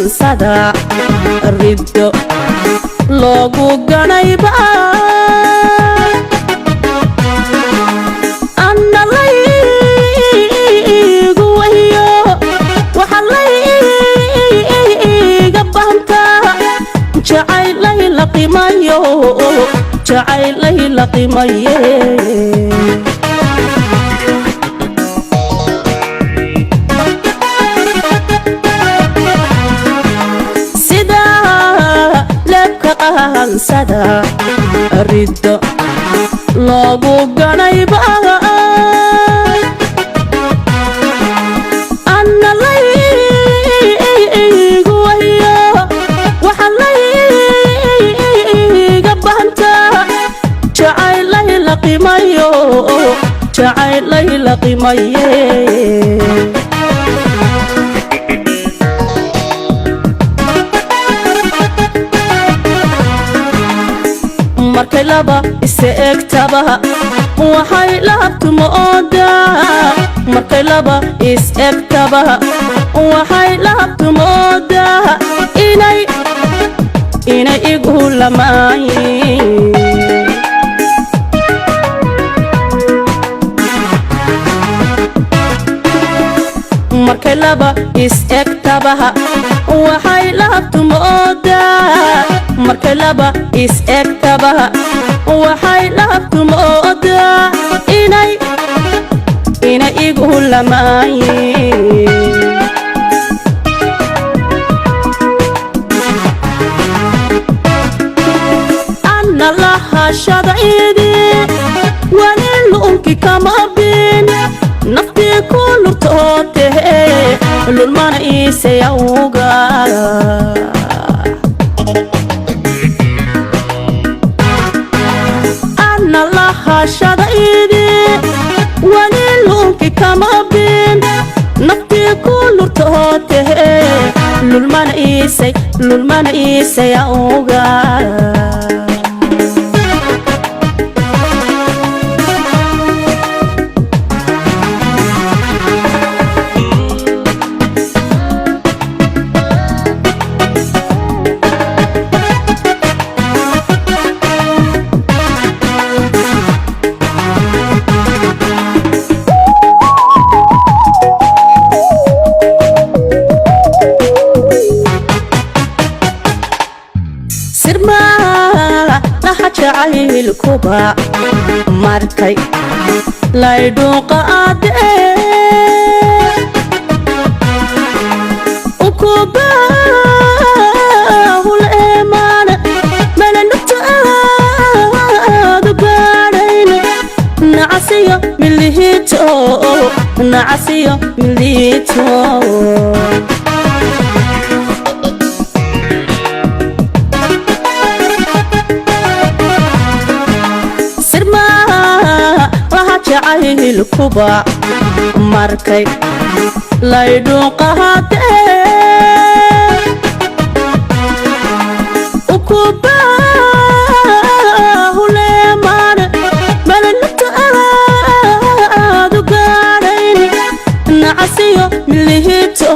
qaansada riddo loogu ganayba anna laygu wahiyo waxa layga banta jacaylay la qimayo jacaylay la qimaye qaansada riddo loogu ganayba anna laygu wahiyo waxa layga banta jacaylay la qimayo jacaylay la qimaye markay laba is-eegtaba waxay laabtumo oodaa markay laba is-eegtaba waxay laabtumo oodaa inay igu lamaayin markay laba is-eegtaba waxay laabtumo oodaa markay laba is-eegtaba waxay laabtumo oodaa inay igu lamaayin anna lahashada idii wali lu'unki kama bin naftii ku lurtootehe lulmana iisayawga anna lahashada idii wali lu'unki kama bin naftii ku lurtootehe lulmana iisayawga jacaylkuba markay laydhuuqaadee ukubahul eemaana mana nugtaadu gaadhayn nacasiyo miliito jacaylkuba markay laydhuuqaadee ukubahul eemaana mana nugtaadu gaadhayn nacasiyo miliito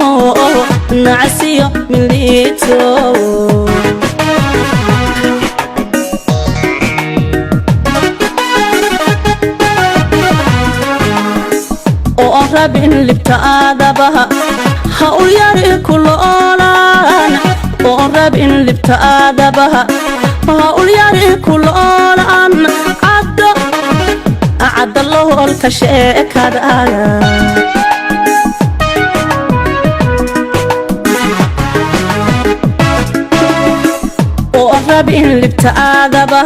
rabin libtaadaba ha ulyari kuloolan oo rabin libtaadaba ha ulyari kuloolan cadda loolka sheekadaga oo rabin libtaadaba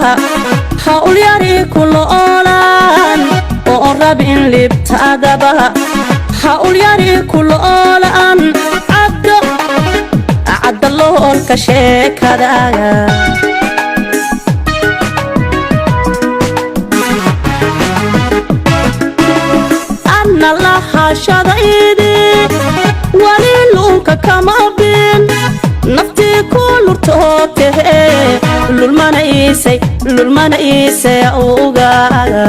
ha ulyari kuloolan oo rabin libtaadaba ha ulyari kuloolan cadda loolka sheekadaga anna lahashada idii wali lu'unka kama bin naftii ku lurtootehe lulmana iisay awgaaga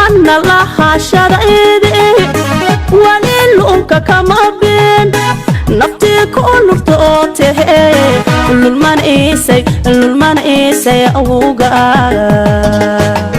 anna lahashada idii wali lu'unka لونك كما بين نفتي كل طوته للمن إيسي أوغا